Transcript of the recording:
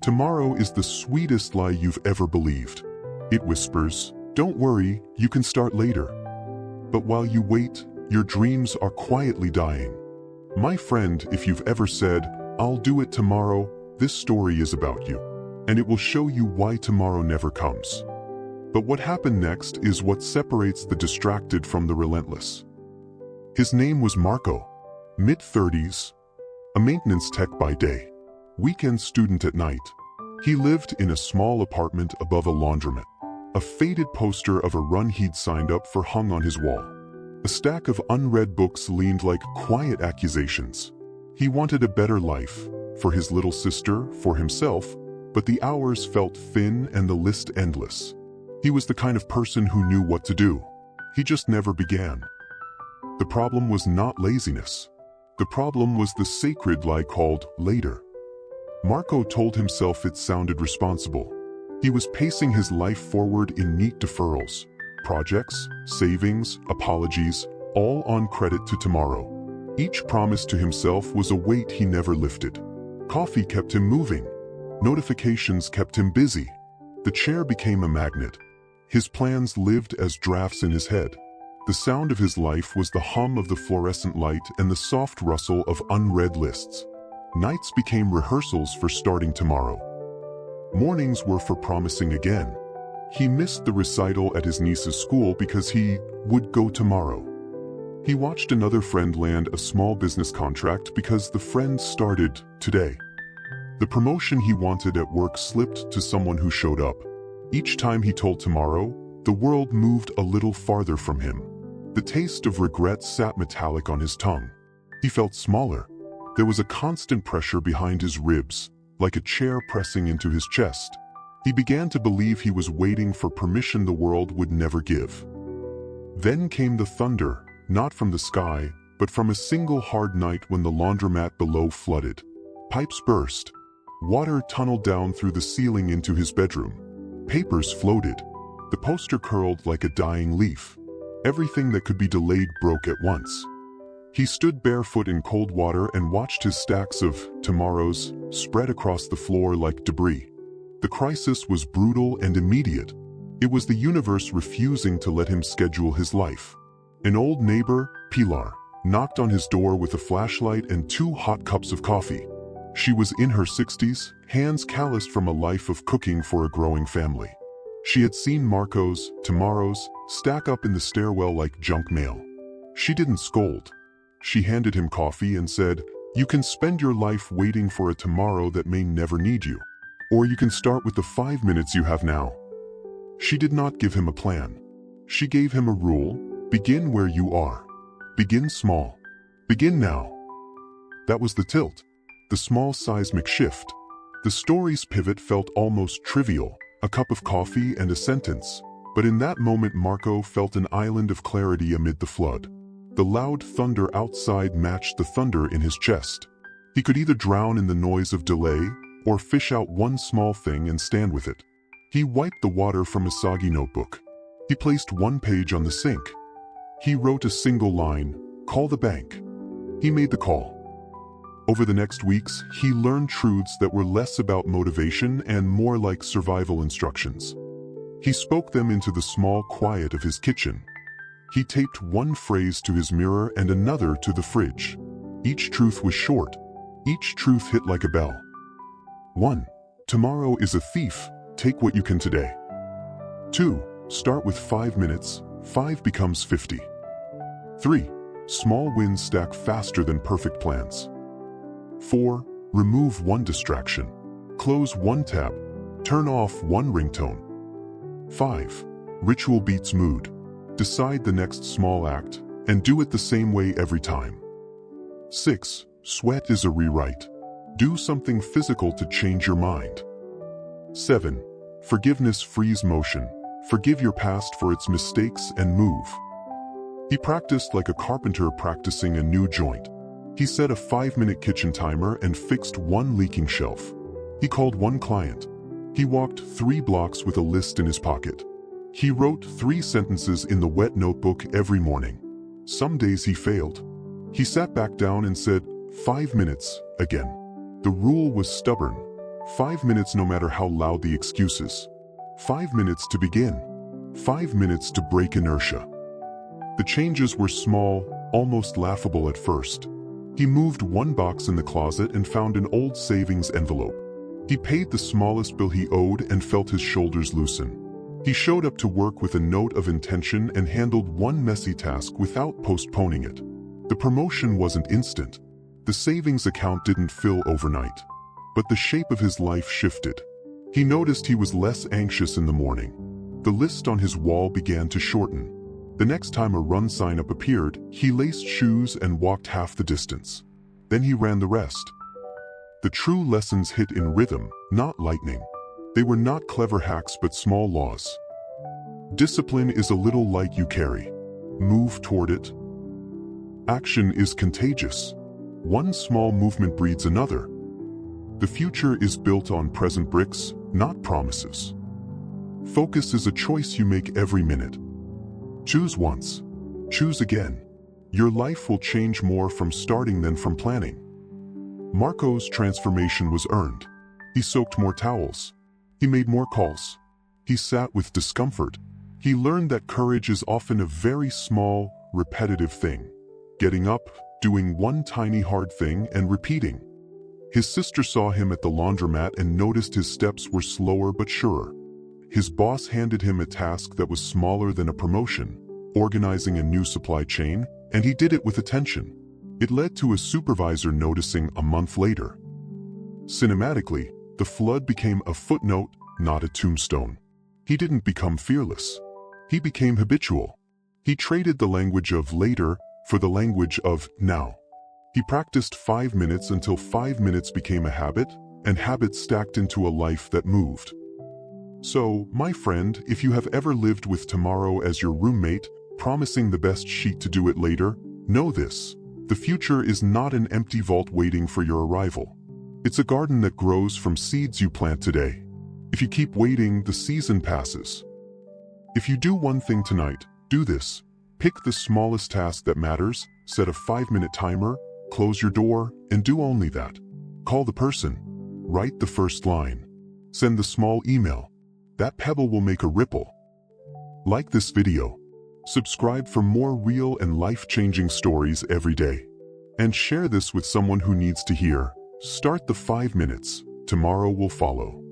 Tomorrow is the sweetest lie you've ever believed. It whispers, "Don't worry, you can start later." But while you wait, your dreams are quietly dying. My friend, if you've ever said, "I'll do it tomorrow," this story is about you. And it will show you why tomorrow never comes. But what happened next is what separates the distracted from the relentless. His name was Marco, mid-30s, a maintenance tech by day, weekend student at night. He lived in a small apartment above a laundromat. A faded poster of a run he'd signed up for hung on his wall. A stack of unread books leaned like quiet accusations. He wanted a better life, for his little sister, for himself, but the hours felt thin and the list endless. He was the kind of person who knew what to do. He just never began. The problem was not laziness. The problem was the sacred lie called later. Marco told himself it sounded responsible. He was pacing his life forward in neat deferrals. Projects, savings, apologies, all on credit to tomorrow. Each promise to himself was a weight he never lifted. Coffee kept him moving. Notifications kept him busy. The chair became a magnet. His plans lived as drafts in his head. The sound of his life was the hum of the fluorescent light and the soft rustle of unread lists. Nights became rehearsals for starting tomorrow. Mornings were for promising again. He missed the recital at his niece's school because he would go tomorrow. He watched another friend land a small business contract because the friend started today. The promotion he wanted at work slipped to someone who showed up. Each time he told tomorrow, the world moved a little farther from him. The taste of regret sat metallic on his tongue. He felt smaller. There was a constant pressure behind his ribs, like a chair pressing into his chest. He began to believe he was waiting for permission the world would never give. Then came the thunder, not from the sky, but from a single hard night when the laundromat below flooded. Pipes burst. Water tunneled down through the ceiling into his bedroom. Papers floated. The poster curled like a dying leaf. Everything that could be delayed broke at once. He stood barefoot in cold water and watched his stacks of tomorrows spread across the floor like debris. The crisis was brutal and immediate. It was the universe refusing to let him schedule his life. An old neighbor, Pilar, knocked on his door with a flashlight and 2 hot cups of coffee. She was in her 60s, hands calloused from a life of cooking for a growing family. She had seen Marco's tomorrows stack up in the stairwell like junk mail. She didn't scold. She handed him coffee and said, "You can spend your life waiting for a tomorrow that may never need you. Or you can start with the 5 minutes you have now." She did not give him a plan. She gave him a rule: begin where you are. Begin small. Begin now. That was the tilt. The small seismic shift. The story's pivot felt almost trivial, a cup of coffee and a sentence. But in that moment Marco felt an island of clarity amid the flood. The loud thunder outside matched the thunder in his chest. He could either drown in the noise of delay, or fish out one small thing and stand with it. He wiped the water from a soggy notebook. He placed one page on the sink. He wrote a single line: "Call the bank." He made the call. Over the next weeks, he learned truths that were less about motivation and more like survival instructions. He spoke them into the small quiet of his kitchen. He taped one phrase to his mirror and another to the fridge. Each truth was short. Each truth hit like a bell. 1. Tomorrow is a thief. Take what you can today. 2. Start with 5 minutes. 5 becomes 50. 3. Small wins stack faster than perfect plans. 4. Remove one distraction. Close one tab. Turn off one ringtone. 5. Ritual beats mood. Decide the next small act, and do it the same way every time. 6. Sweat is a rewrite. Do something physical to change your mind. 7. Forgiveness frees motion. Forgive your past for its mistakes and move. He practiced like a carpenter practicing a new joint. He set a 5-minute kitchen timer and fixed one leaking shelf. He called one client. He walked 3 blocks with a list in his pocket. He wrote 3 sentences in the wet notebook every morning. Some days he failed. He sat back down and said, 5 minutes, again. The rule was stubborn. 5 minutes no matter how loud the excuses. 5 minutes to begin. 5 minutes to break inertia. The changes were small, almost laughable at first. He moved one box in the closet and found an old savings envelope. He paid the smallest bill he owed and felt his shoulders loosen. He showed up to work with a note of intention and handled one messy task without postponing it. The promotion wasn't instant. The savings account didn't fill overnight. But the shape of his life shifted. He noticed he was less anxious in the morning. The list on his wall began to shorten. The next time a run sign up appeared, he laced shoes and walked half the distance. Then he ran the rest. The true lessons hit in rhythm, not lightning. They were not clever hacks but small laws. Discipline is a little light you carry. Move toward it. Action is contagious. One small movement breeds another. The future is built on present bricks, not promises. Focus is a choice you make every minute. Choose once. Choose again. Your life will change more from starting than from planning. Marco's transformation was earned. He soaked more towels. He made more calls. He sat with discomfort. He learned that courage is often a very small, repetitive thing. Getting up, doing one tiny hard thing, and repeating. His sister saw him at the laundromat and noticed his steps were slower but surer. His boss handed him a task that was smaller than a promotion, organizing a new supply chain, and he did it with attention. It led to a supervisor noticing a month later. Cinematically, the flood became a footnote, not a tombstone. He didn't become fearless. He became habitual. He traded the language of later for the language of now. He practiced 5 minutes until 5 minutes became a habit, and habits stacked into a life that moved. So, my friend, if you have ever lived with tomorrow as your roommate, promising the best sheet to do it later, know this. The future is not an empty vault waiting for your arrival. It's a garden that grows from seeds you plant today. If you keep waiting, the season passes. If you do one thing tonight, do this. Pick the smallest task that matters, set a 5-minute timer, close your door, and do only that. Call the person. Write the first line. Send the small email. That pebble will make a ripple. Like this video. Subscribe for more real and life-changing stories every day. And share this with someone who needs to hear. Start the 5 minutes. Tomorrow will follow.